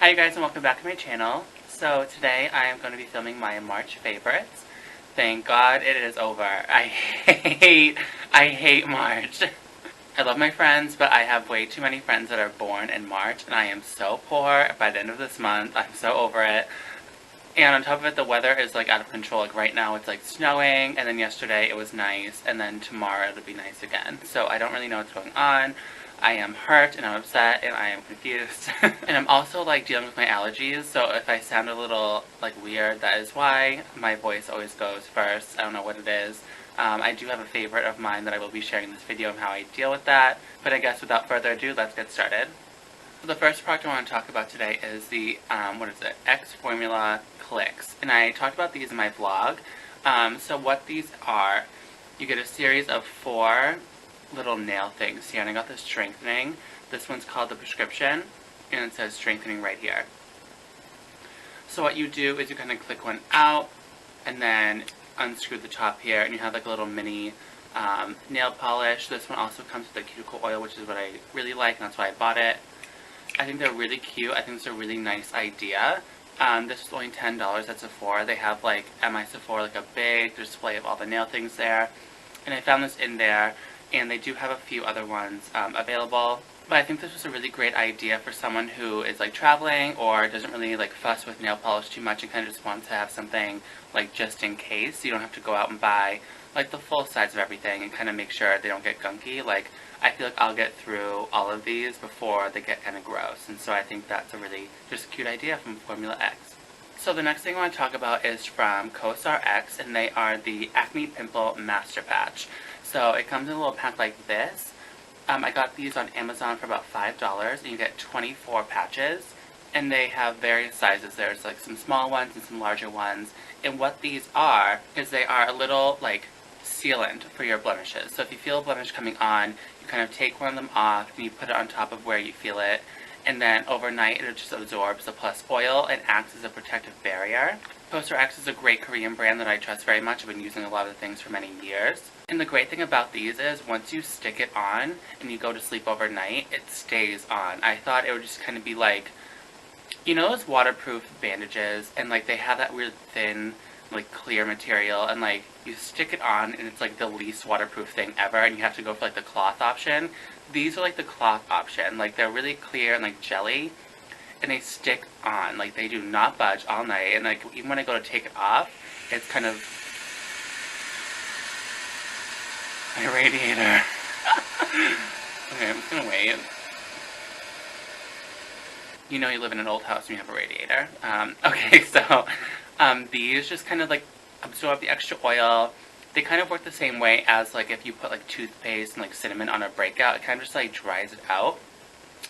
Hi you guys and welcome back to my channel. So today I am going to be filming my March favorites. Thank God it is over. I hate March. I love my friends, but I have way too many friends that are born in March and I am so poor by the end of this month. I'm so over it. And on top of it, the weather is like out of control. Like right now it's like snowing, and then yesterday it was nice, and then tomorrow it'll be nice again. So I don't really know what's going on. I am hurt and I'm upset and I am confused. And I'm also like dealing with my allergies, so if I sound a little like weird, that is why. My voice always goes first. I don't know what it is. I do have a favorite of mine that I will be sharing in this video of how I deal with that. But I guess without further ado, let's get started. So the first product I want to talk about today is the, X Formula Clicks. And I talked about these in my vlog. So what these are, you get a series of 4 little nail things here, and I got the strengthening. This one's called the prescription, and it says strengthening right here. So what you do is you kind of click one out, and then unscrew the top here, and you have like a little mini nail polish. This one also comes with a cuticle oil, which is what I really like, and that's why I bought it. I think they're really cute. I think it's a really nice idea. This is only $10 at Sephora. They have like at my Sephora like a big display of all the nail things there, and I found this in there. And they do have a few other ones available. But I think this was a really great idea for someone who is like traveling or doesn't really like fuss with nail polish too much and kind of just wants to have something like just in case. You don't have to go out and buy like the full size of everything and kind of make sure they don't get gunky. Like I feel like I'll get through all of these before they get kind of gross. And so I think that's a really just cute idea from Formula X. So the next thing I want to talk about is from CoStar X, and they are the Acne Pimple Master Patch. So it comes in a little pack like this. I got these on Amazon for about $5, and you get 24 patches. And they have various sizes. There's like some small ones and some larger ones. And what these are, is they are a little like sealant for your blemishes. So if you feel a blemish coming on, you kind of take one of them off and you put it on top of where you feel it. And then overnight it just absorbs the plus oil and acts as a protective barrier. CoStar X is a great Korean brand that I trust very much. I've been using a lot of the things for many years. And the great thing about these is once you stick it on and you go to sleep overnight, it stays on. I thought it would just kind of be like, you know those waterproof bandages, and like they have that weird thin like clear material, and like you stick it on and it's like the least waterproof thing ever, and you have to go for like the cloth option. These are like the cloth option. Like they're really clear and like jelly, and they stick on. Like they do not budge all night, and like even when I go to take it off, it's kind of my radiator. Okay, I'm just gonna wait. You know you live in an old house and you have a radiator. Okay, so these just kind of like absorb the extra oil. They kind of work the same way as like if you put like toothpaste and like cinnamon on a breakout. It kind of just like dries it out.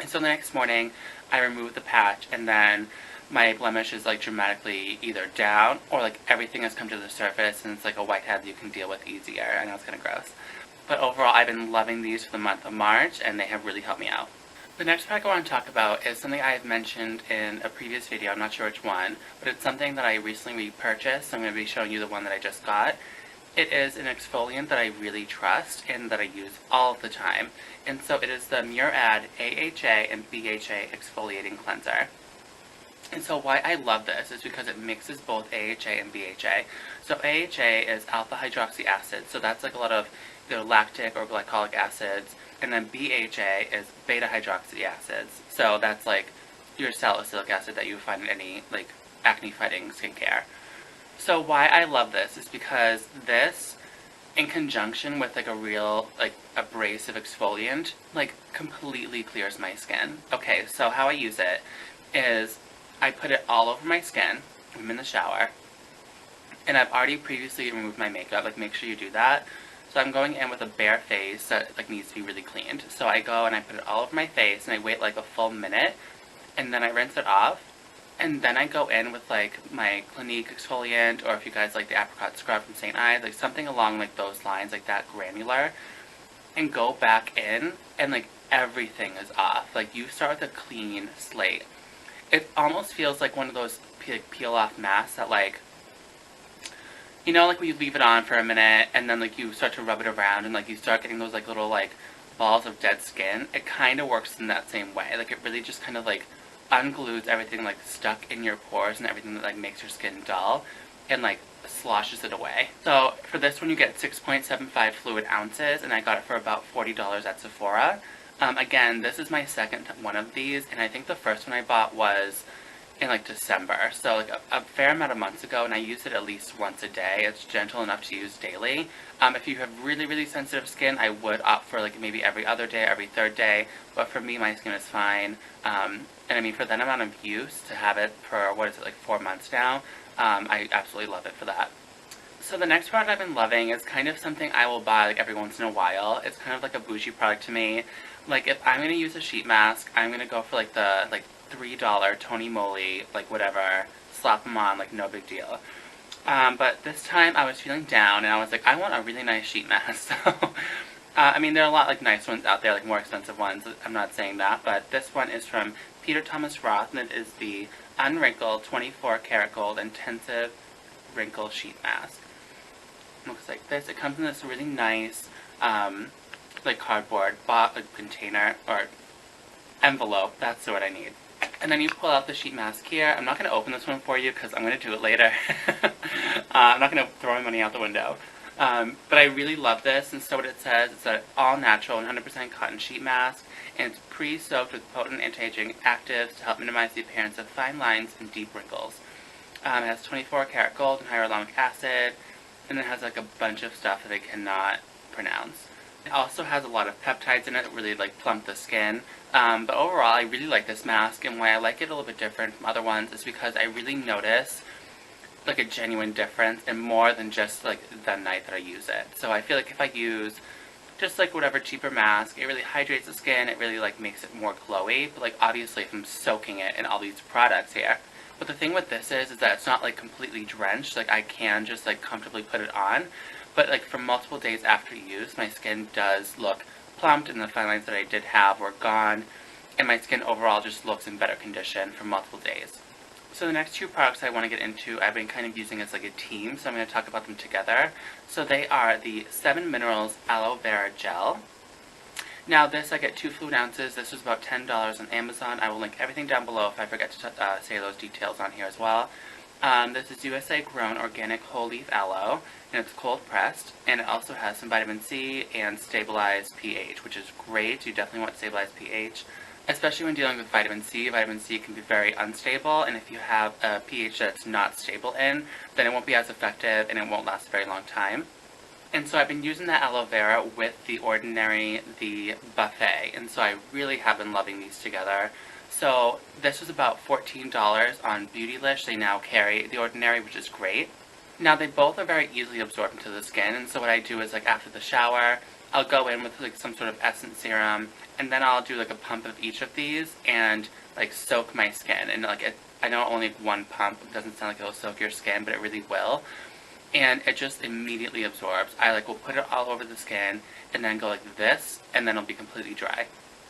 And so the next morning I remove the patch, and then my blemish is like dramatically either down or like everything has come to the surface and it's like a whitehead that you can deal with easier. I know it's kind of gross. But overall I've been loving these for the month of March, and they have really helped me out. The next product I want to talk about is something I've mentioned in a previous video. I'm not sure which one, but it's something that I recently repurchased. I'm going to be showing you the one that I just got. It is an exfoliant that I really trust and that I use all the time. And so it is the Murad AHA and BHA Exfoliating Cleanser. And so why I love this is because it mixes both AHA and BHA. So AHA is alpha hydroxy acid, so that's like a lot of either lactic or glycolic acids. And then BHA is beta hydroxy acids. So that's like your salicylic acid that you would find in any like acne fighting skincare. So why I love this is because this, in conjunction with like a real like abrasive exfoliant, like completely clears my skin. Okay, so how I use it is I put it all over my skin. I'm in the shower, and I've already previously removed my makeup. Like make sure you do that. So I'm going in with a bare face that like needs to be really cleaned. So I go and I put it all over my face and I wait like a full minute, and then I rinse it off. And then I go in with like my Clinique exfoliant, or if you guys like the apricot scrub from St. Ives, like something along like those lines, like that granular, and go back in, and like everything is off. Like you start with a clean slate. It almost feels like one of those peel off masks that like, you know, like when you leave it on for a minute and then like you start to rub it around and like you start getting those like little like balls of dead skin. It kind of works in that same way. Like it really just kind of like unglues everything like stuck in your pores and everything that like makes your skin dull, and like sloshes it away. So for this one you get 6.75 fluid ounces, and I got it for about $40 at Sephora. Again, this is my second one of these, and I think the first one I bought was in like December, so like a fair amount of months ago, and I use it at least once a day. It's gentle enough to use daily. If you have really sensitive skin, I would opt for like maybe every other day, every third day, but for me, my skin is fine. And I mean, for that amount of use, to have it for, what is it, like 4 months now, I absolutely love it for that. So the next product I've been loving is kind of something I will buy like every once in a while. It's kind of like a bougie product to me. Like if I'm going to use a sheet mask, I'm going to go for like the $3 Tony Moly, like whatever, slap them on, like no big deal. But this time I was feeling down and I was like, I want a really nice sheet mask. So, I mean, there are a lot like nice ones out there, like more expensive ones. I'm not saying that, but this one is from Peter Thomas Roth, and it is the Unwrinkled 24 Karat Gold Intensive Wrinkle Sheet Mask. It looks like this. It comes in this really nice, like cardboard container, or envelope. That's what I need. And then you pull out the sheet mask here. I'm not going to open this one for you because I'm going to do it later. I'm not going to throw my money out the window. But I really love this, and so what it says, it's an all-natural 100% cotton sheet mask, and it's pre-soaked with potent anti-aging actives to help minimize the appearance of fine lines and deep wrinkles. It has 24 karat gold and hyaluronic acid, and it has like a bunch of stuff that I cannot pronounce. It also has a lot of peptides in it that really like plump the skin. But overall, I really like this mask, and why I like it a little bit different from other ones is because I really notice like a genuine difference, and more than just like the night that I use it. So I feel like if I use just like whatever cheaper mask, it really hydrates the skin, it really like makes it more glowy, but like obviously if I'm soaking it in all these products here. But the thing with this is that it's not like completely drenched, like I can just like comfortably put it on, but like for multiple days after use, my skin does look plumped, and the fine lines that I did have were gone, and my skin overall just looks in better condition for multiple days. So the next two products I want to get into, I've been kind of using as like a team, so I'm going to talk about them together. So they are the 7 Minerals Aloe Vera Gel. Now this, I get 2 fluid ounces. This was about $10 on Amazon. I will link everything down below if I forget to say those details on here as well. This is USA grown organic whole leaf aloe, and it's cold pressed, and it also has some vitamin C and stabilized pH, which is great. You definitely want stabilized pH, especially when dealing with vitamin C. Vitamin C can be very unstable, and if you have a pH that's not stable in, then it won't be as effective and it won't last a very long time. And so I've been using the aloe vera with the Ordinary, the Buffet, and so I really have been loving these together. So this was about $14 on Beautylish. They now carry the Ordinary, which is great. Now they both are very easily absorbed into the skin, and so what I do is like after the shower, I'll go in with like some sort of essence serum, and then I'll do like a pump of each of these and like soak my skin. And like I know only one pump, it doesn't sound like it'll soak your skin, but it really will. And it just immediately absorbs. I like will put it all over the skin and then go like this, and then it'll be completely dry.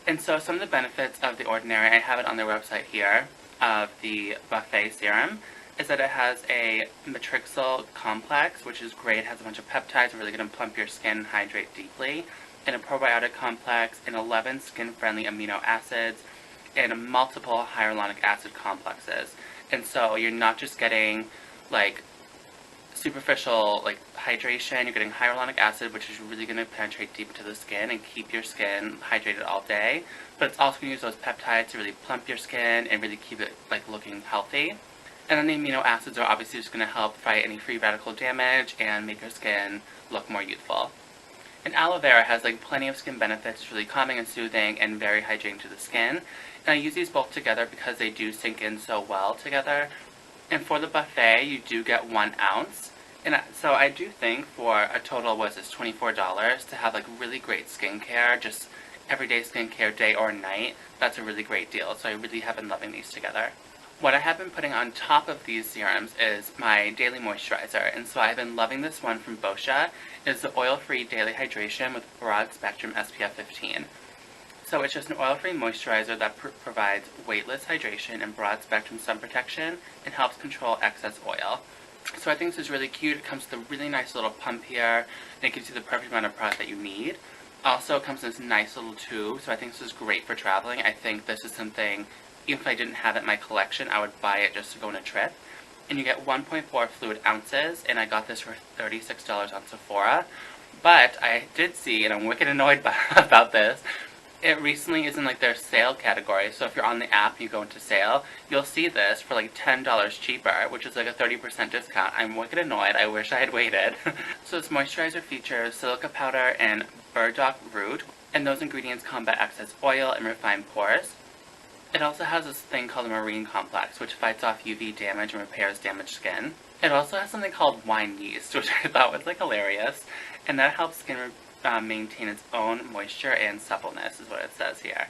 And so some of the benefits of the Ordinary, I have it on their website here, of the Buffet serum, is that it has a matrixyl complex, which is great. It has a bunch of peptides, really going to plump your skin and hydrate deeply, and a probiotic complex, and 11 skin-friendly amino acids, and multiple hyaluronic acid complexes. And so you're not just getting like superficial like hydration, you're getting hyaluronic acid, which is really going to penetrate deep into the skin and keep your skin hydrated all day, but it's also going to use those peptides to really plump your skin and really keep it like looking healthy. And then the amino acids are obviously just going to help fight any free radical damage and make your skin look more youthful. And aloe vera has like plenty of skin benefits. It's really calming and soothing and very hydrating to the skin. And I use these both together because they do sink in so well together. And for the Buffet, you do get 1 ounce. And so I do think for a total, was this $24 to have like really great skincare, just everyday skincare day or night, that's a really great deal. So I really have been loving these together. What I have been putting on top of these serums is my daily moisturizer, and so I've been loving this one from Boscia. It's the oil-free daily hydration with broad spectrum SPF 15. So it's just an oil-free moisturizer that provides weightless hydration and broad spectrum sun protection and helps control excess oil. So I think this is really cute. It comes with a really nice little pump here, and it gives you the perfect amount of product that you need. Also, it comes in this nice little tube, so I think this is great for traveling. I think this is something even if I didn't have it in my collection, I would buy it just to go on a trip. And you get 1.4 fluid ounces, and I got this for $36 on Sephora. But I did see, and I'm wicked annoyed about this, it recently is in like their sale category. So if you're on the app and you go into sale, you'll see this for like $10 cheaper, which is like a 30% discount. I'm wicked annoyed. I wish I had waited. So this moisturizer features silica powder and burdock root, and those ingredients combat excess oil and refine pores. It also has this thing called a marine complex, which fights off UV damage and repairs damaged skin. It also has something called wine yeast, which I thought was like hilarious, and that helps skin maintain its own moisture and suppleness, is what it says here.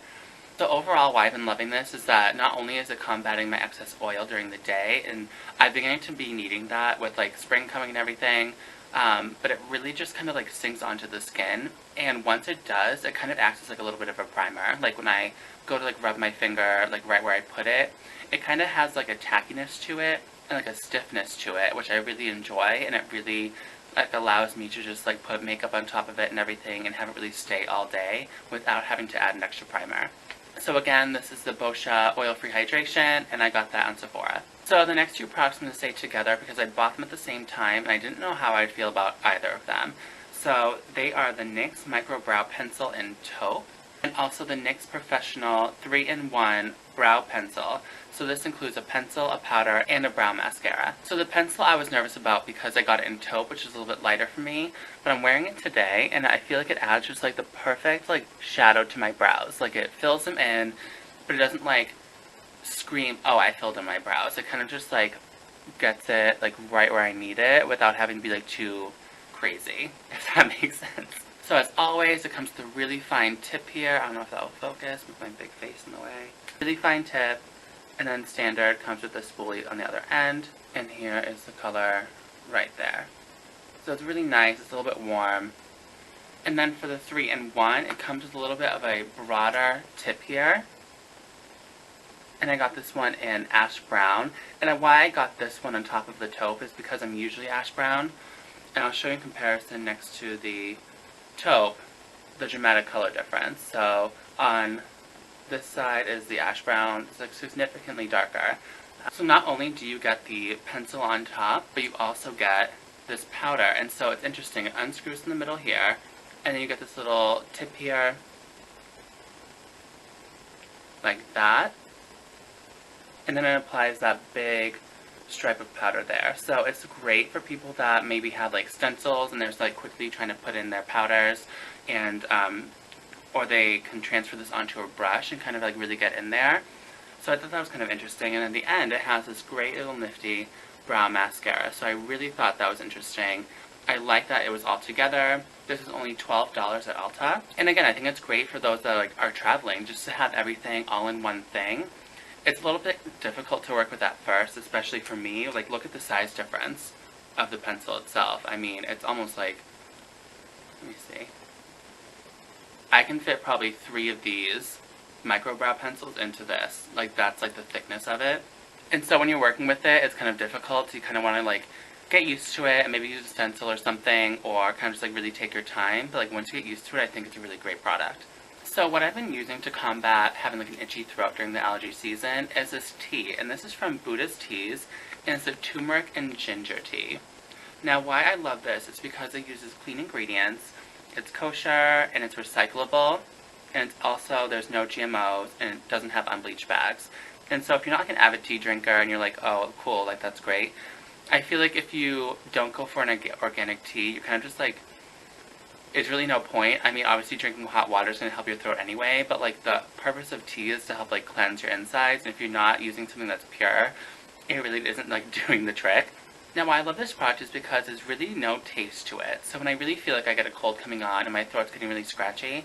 So overall, why I've been loving this is that not only is it combating my excess oil during the day, and I'm beginning to be needing that with like spring coming and everything, but it really just kind of like sinks onto the skin, and once it does, it kind of acts as like a little bit of a primer. Like when I go to like rub my finger like right where I put it, it kind of has like a tackiness to it and like a stiffness to it, which I really enjoy, and it really like allows me to just like put makeup on top of it and everything and have it really stay all day without having to add an extra primer. So again, this is the Boscia Oil-Free Hydration, and I got that on Sephora. So the next two products I'm going to say together because I bought them at the same time and I didn't know how I'd feel about either of them. So they are the NYX Micro Brow Pencil in Taupe, and also the NYX Professional 3-in-1 Brow Pencil. So this includes a pencil, a powder, and a brow mascara. So the pencil I was nervous about because I got it in taupe, which is a little bit lighter for me, but I'm wearing it today, and I feel like it adds just like the perfect like shadow to my brows. Like it fills them in, but it doesn't like scream, oh, I filled in my brows. It kind of just like gets it like right where I need it without having to be like too crazy, if that makes sense. So as always, it comes with a really fine tip here. I don't know if that will focus with my big face in the way. Really fine tip. And then standard comes with the spoolie on the other end. And here is the color right there. So it's really nice. It's a little bit warm. And then for the 3-in-1, it comes with a little bit of a broader tip here. And I got this one in ash brown. And why I got this one on top of the taupe is because I'm usually ash brown. And I'll show you in comparison next to the taupe, the dramatic color difference. So on this side is the ash brown. It's like significantly darker. So not only do you get the pencil on top, but you also get this powder. And so it's interesting. It unscrews in the middle here, and then you get this little tip here, like that. And then it applies that big stripe of powder there. So it's great for people that maybe have like stencils and they're like quickly trying to put in their powders, and or they can transfer this onto a brush and kind of like really get in there. So I thought that was kind of interesting. And at the end, it has this great little nifty brow mascara. So I really thought that was interesting. I like that it was all together. This is only $12 at Ulta. And again, I think it's great for those that like are traveling, just to have everything all in one thing. It's a little bit difficult to work with at first, especially for me. Like, look at the size difference of the pencil itself. I mean, it's almost like, let me see. I can fit probably 3 of these micro brow pencils into this. Like, that's like the thickness of it. And so when you're working with it, it's kind of difficult. You kind of want to like get used to it and maybe use a stencil or something, or kind of just like really take your time. But like once you get used to it, I think it's a really great product. So what I've been using to combat having like an itchy throat during the allergy season is this tea. And this is from Buddha's Teas, and it's a turmeric and ginger tea. Now why I love this is because it uses clean ingredients. It's kosher, and it's recyclable, and it's also, there's no GMOs, and it doesn't have unbleached bags. And so if you're not like an avid tea drinker and you're like, oh, cool, like that's great, I feel like if you don't go for an organic tea, you're kind of just like, it's really no point. I mean, obviously drinking hot water is going to help your throat anyway, but like the purpose of tea is to help like cleanse your insides, and if you're not using something that's pure, it really isn't like doing the trick. Now why I love this product is because there's really no taste to it. So when I really feel like I get a cold coming on and my throat's getting really scratchy,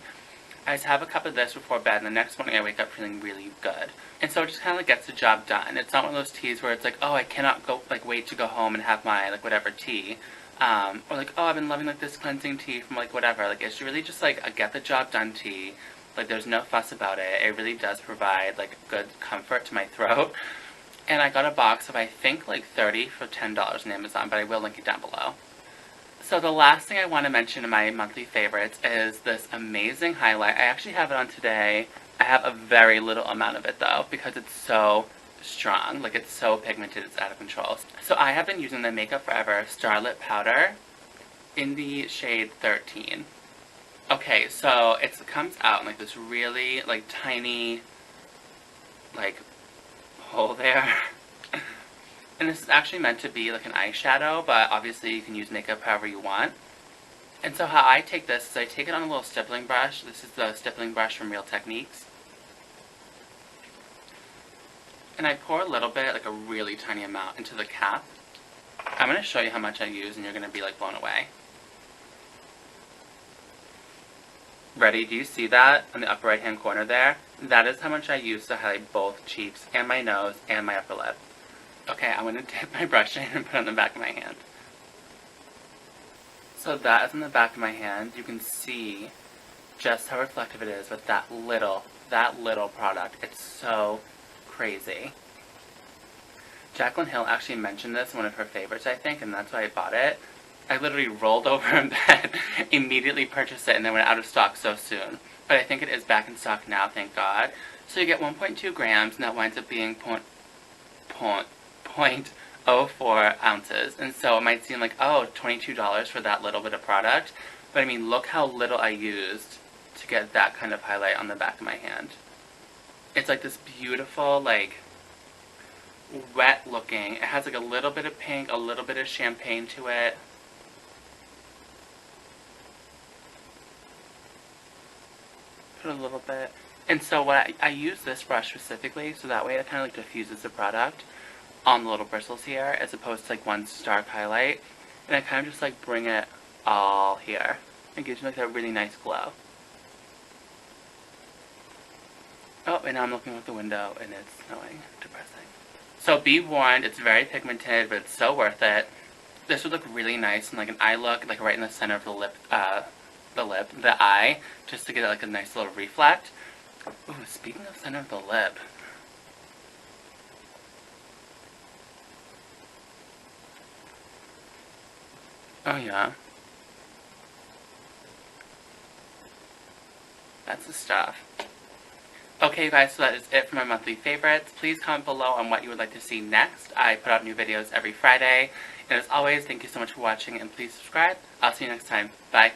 I just have a cup of this before bed, and the next morning I wake up feeling really good. And so it just kind of like gets the job done. It's not one of those teas where it's like, oh, I cannot go like wait to go home and have my like whatever tea. Or like, oh, I've been loving like this cleansing tea from like whatever. Like it's really just like a get the job done tea. Like there's no fuss about it. It really does provide like good comfort to my throat. And I got a box of I think like 30 for $10 on Amazon, but I will link it down below. So the last thing I want to mention in my monthly favorites is this amazing highlight. I actually have it on today I have a very little amount of it though, because it's so strong. Like, it's so pigmented, it's out of control. So I have been using the Makeup Forever Starlit powder in the shade 13. Okay, so it comes out in like this really like tiny like hole there. And this is actually meant to be like an eyeshadow, but obviously you can use makeup however you want. And so how I take this is I take it on a little stippling brush. This is the stippling brush from Real Techniques. And I pour a little bit, like a really tiny amount, into the cap. I'm going to show you how much I use and you're going to be like blown away. Ready? Do you see that in the upper right hand corner there? That is how much I use to highlight both cheeks and my nose and my upper lip. Okay, I'm going to dip my brush in and put it on the back of my hand. So that is on the back of my hand. You can see just how reflective it is with that little product. It's so crazy. Jaclyn Hill actually mentioned this in one of her favorites, I think, and that's why I bought it. I literally rolled over in bed, immediately purchased it, and then went out of stock so soon. But I think it is back in stock now, thank God. So you get 1.2 grams, and that winds up being 0.04 ounces. And so it might seem like, oh, $22 for that little bit of product. But I mean, look how little I used to get that kind of highlight on the back of my hand. It's like this beautiful, like, wet looking. It has like a little bit of pink, a little bit of champagne to it. Put a little bit. And so what I use this brush specifically so that way it kind of like diffuses the product on the little bristles here as opposed to like one stark highlight. And I kind of just like bring it all here. It gives me like that really nice glow. Oh, and now I'm looking out the window and it's snowing. Depressing. So be warned, it's very pigmented, but it's so worth it. This would look really nice in like an eye look, like right in the center of the eye, just to get like a nice little reflect. Ooh, speaking of center of the lip. Oh yeah. That's the stuff. Okay guys, so that is it for my monthly favorites. Please comment below on what you would like to see next. I put out new videos every Friday. And as always, thank you so much for watching and please subscribe. I'll see you next time. Bye.